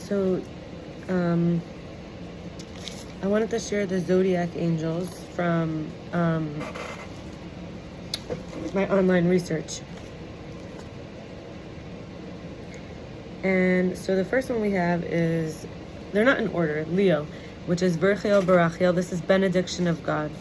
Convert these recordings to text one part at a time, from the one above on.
So, I wanted to share the zodiac angels from my online research. And so the first one we have is, they're not in order, Leo, which is Verchiel Barachiel. This is benediction of God.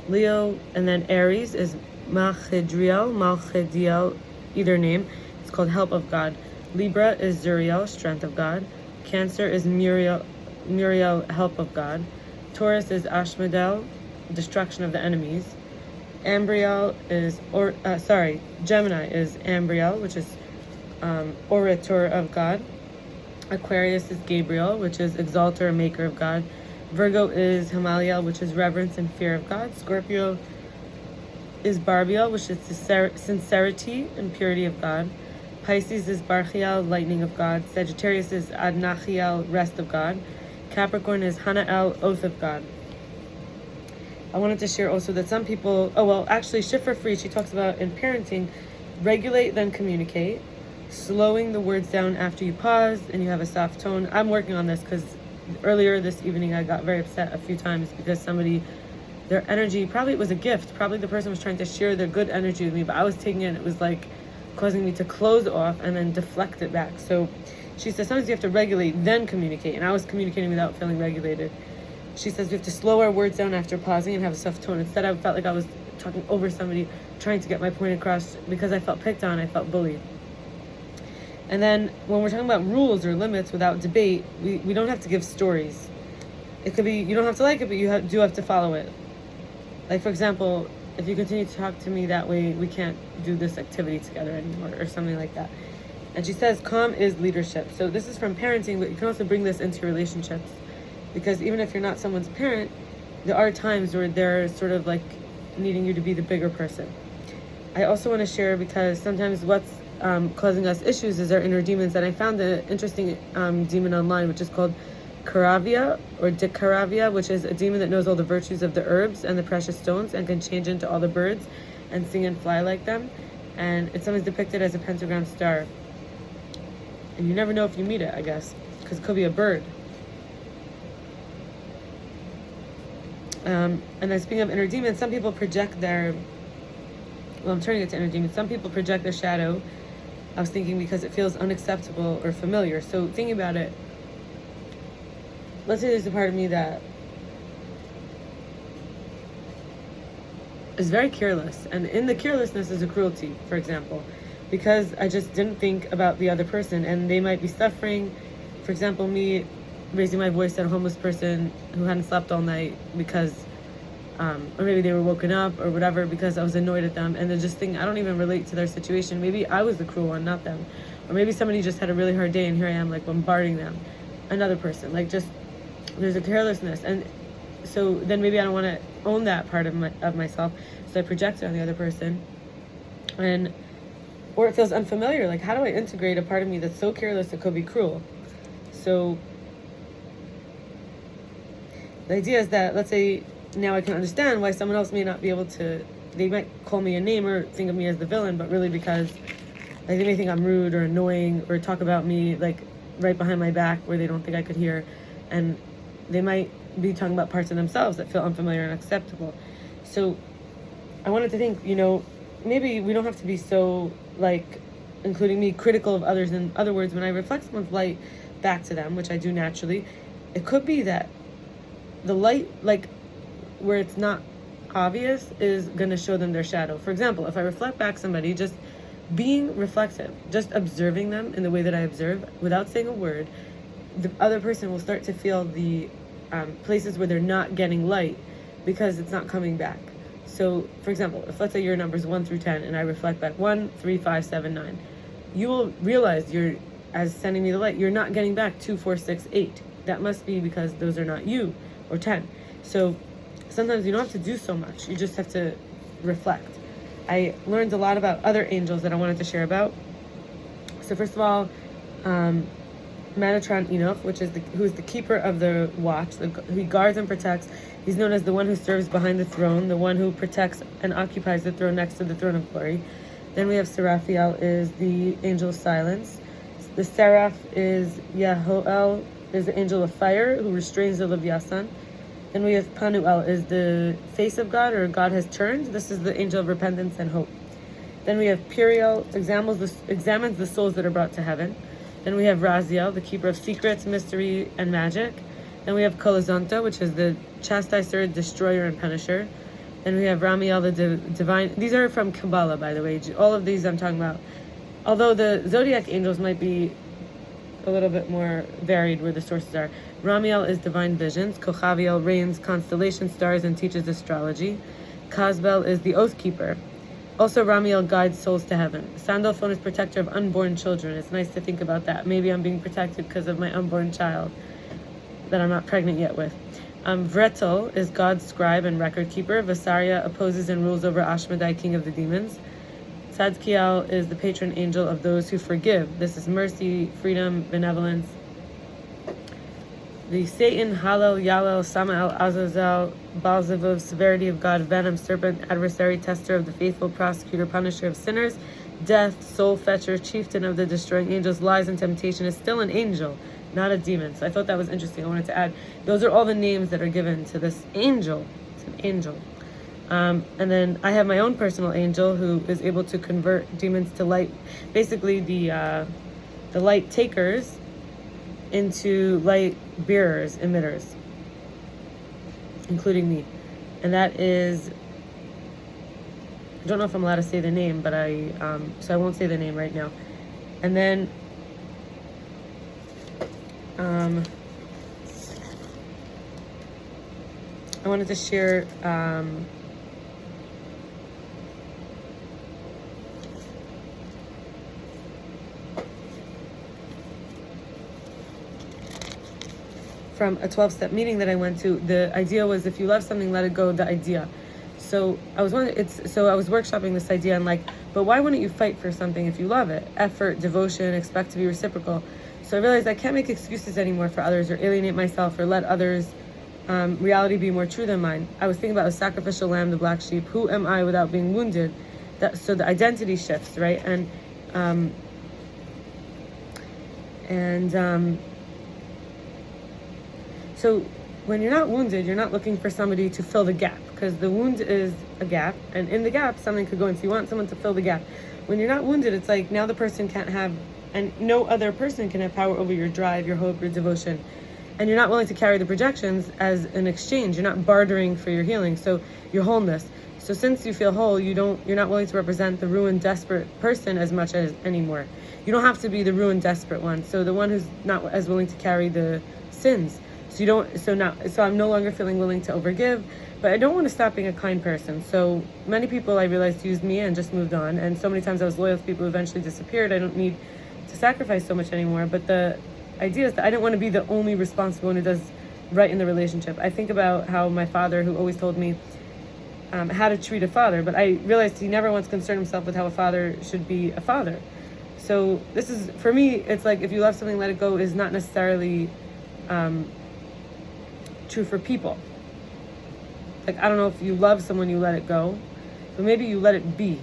Leo, and then Aries is Malchidiel, either name. It's called help of God. Libra is Zuriel, strength of God. Cancer is Muriel, help of God. Taurus is Ashmedel, destruction of the enemies. Gemini is Ambriel, which is orator of God. Aquarius is Gabriel, which is exalter and maker of God. Virgo is Hamaliel, which is reverence and fear of God. Scorpio is Barbiel, which is sincerity and purity of God. Pisces is Barchiel, lightning of God. Sagittarius is Adnachiel, rest of God. Capricorn is Hanael, oath of God. I wanted to share also that some people, Shifra Free, she talks about in parenting, regulate then communicate, slowing the words down after you pause and you have a soft tone. I'm working on this because earlier this evening I got very upset a few times because their energy, probably it was a gift, probably the person was trying to share their good energy with me, but I was taking it and it was like causing me to close off and then deflect it back. So she says sometimes you have to regulate, then communicate, and I was communicating without feeling regulated. She says we have to slow our words down after pausing and have a soft tone. Instead, I felt like I was talking over somebody, trying to get my point across because I felt picked on, I felt bullied. And then when we're talking about rules or limits without debate, we don't have to give stories. It could be, you don't have to like it, but you do have to follow it. Like, for example, if you continue to talk to me that way, we can't do this activity together anymore, or something like that. And she says, calm is leadership. So this is from parenting, but you can also bring this into your relationships. Because even if you're not someone's parent, there are times where they're sort of like needing you to be the bigger person. I also want to share, because sometimes what's causing us issues is our inner demons. And I found an interesting demon online, which is called Karavia or Dikaravia, which is a demon that knows all the virtues of the herbs and the precious stones and can change into all the birds and sing and fly like them. And it's sometimes depicted as a pentagram star. And you never know if you meet it, I guess, because it could be a bird. And then speaking of inner demons, some people project I'm turning it to inner demons. Some people project their shadow, I was thinking, because it feels unacceptable or familiar. So thinking about it, let's say there's a part of me that is very careless, and in the carelessness is a cruelty, for example, because I just didn't think about the other person, and they might be suffering. For example, me raising my voice at a homeless person who hadn't slept all night because, or maybe they were woken up or whatever, because I was annoyed at them, and they're just thinking, I don't even relate to their situation. Maybe I was the cruel one, not them. Or maybe somebody just had a really hard day and here I am like bombarding them. Another person, like, just, there's a carelessness. And so then maybe I don't want to own that part of myself, so I project it on the other person. Or it feels unfamiliar, like, how do I integrate a part of me that's so careless it could be cruel? So the idea is that, let's say, now I can understand why someone else may not be able to, they might call me a name or think of me as the villain, but really because, like, they may think I'm rude or annoying or talk about me, like, right behind my back where they don't think I could hear. And they might be talking about parts of themselves that feel unfamiliar and unacceptable. So I wanted to think, maybe we don't have to be so, like, including me, critical of others. In other words, when I reflect someone's light back to them, which I do naturally, it could be that the light, like, where it's not obvious, is going to show them their shadow. For example, if I reflect back somebody, just being reflective, just observing them in the way that I observe without saying a word, the other person will start to feel the places where they're not getting light because it's not coming back. So, for example, if let's say your number's 1 through 10 and I reflect back 1, 3, 5, 7, 9, you will realize as sending me the light, you're not getting back 2, 4, 6, 8. That must be because those are not you, or 10. So sometimes you don't have to do so much. You just have to reflect. I learned a lot about other angels that I wanted to share about. So first of all, Metatron Enoch, who is the keeper of the watch, who he guards and protects. He's known as the one who serves behind the throne, the one who protects and occupies the throne next to the throne of glory. Then we have Seraphiel, is the angel of silence. The seraph is Yahoel, is the angel of fire who restrains the Leviathan. Then we have Panuel, is the face of God, or God has turned. This is the angel of repentance and hope. Then we have Puriel, examines the souls that are brought to heaven. Then we have Raziel, the keeper of secrets, mystery, and magic. Then we have Kolazonto, which is the chastiser, destroyer, and punisher. Then we have Ramiel, the divine. These are from Kabbalah, by the way. All of these I'm talking about. Although the zodiac angels might be a little bit more varied where the sources are. Ramiel is divine visions. Kochaviel reigns constellation stars and teaches astrology. Kazbel is the oath keeper. Also, Ramiel guides souls to heaven. Sandalphon is protector of unborn children. It's nice to think about that. Maybe I'm being protected because of my unborn child that I'm not pregnant yet with. Vretel is God's scribe and record keeper. Vasaria opposes and rules over Ashmedai, king of the demons. Tzadkiel is the patron angel of those who forgive. This is mercy, freedom, benevolence. The Satan, Halel, Yalel, Samael, Azazel, Baalzebub, severity of God, venom, serpent, adversary, tester of the faithful, prosecutor, punisher of sinners, death, soul fetcher, chieftain of the destroying angels, lies and temptation, is still an angel, not a demon. So I thought that was interesting. I wanted to add, those are all the names that are given to this angel. It's an angel. And then I have my own personal angel who is able to convert demons to light, basically the light takers into light bearers, emitters, including me. And that is, I don't know if I'm allowed to say the name, but so I won't say the name right now. And then I wanted to share from a 12-step meeting that I went to. The idea was, if you love something, let it go, the idea. So I was workshopping this idea, and but why wouldn't you fight for something if you love it? Effort, devotion, expect to be reciprocal. So I realized I can't make excuses anymore for others or alienate myself or let others' reality be more true than mine. I was thinking about the sacrificial lamb, the black sheep. Who am I without being wounded? So the identity shifts, right? So when you're not wounded, you're not looking for somebody to fill the gap, because the wound is a gap, and in the gap something could go in. So you want someone to fill the gap. When you're not wounded, it's like now the person can't have, and no other person can have power over your drive, your hope, your devotion. And you're not willing to carry the projections as an exchange. You're not bartering for your healing, so your wholeness. So since you feel whole, you're not willing to represent the ruined, desperate person as much as anymore. You don't have to be the ruined, desperate one. So the one who's not as willing to carry the sins. So I'm no longer feeling willing to overgive, but I don't want to stop being a kind person. So many people, I realized, used me and just moved on. And so many times I was loyal to people who eventually disappeared. I don't need to sacrifice so much anymore. But the idea is that I didn't want to be the only responsible one who does right in the relationship. I think about how my father, who always told me how to treat a father, but I realized he never once concerned himself with how a father should be a father. So this is, for me, it's like, if you love something, let it go is not necessarily true for people. Like, I don't know if you love someone, you let it go, but maybe you let it be.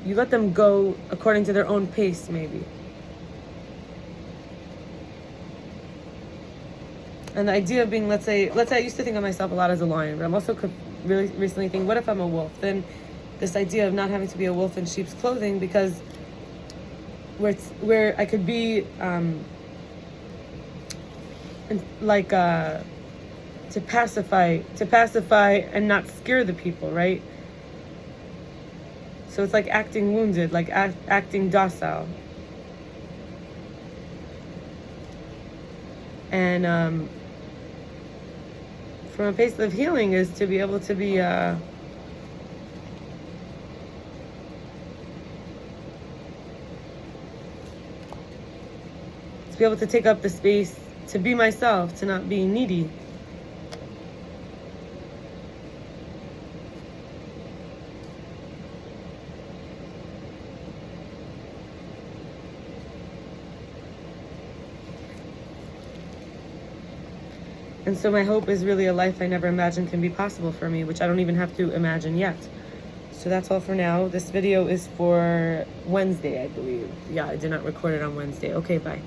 You let them go according to their own pace, maybe. And the idea of being, let's say I used to think of myself a lot as a lion, but I'm also really recently thinking, what if I'm a wolf? Then this idea of not having to be a wolf in sheep's clothing, because where I could be to pacify and not scare the people, right? So it's like acting wounded, like acting docile. And from a place of healing is to be able to be to be able to take up the space, to be myself, to not be needy. And so my hope is really a life I never imagined can be possible for me, which I don't even have to imagine yet. So that's all for now. This video is for Wednesday, I believe. Yeah, I did not record it on Wednesday. Okay, bye.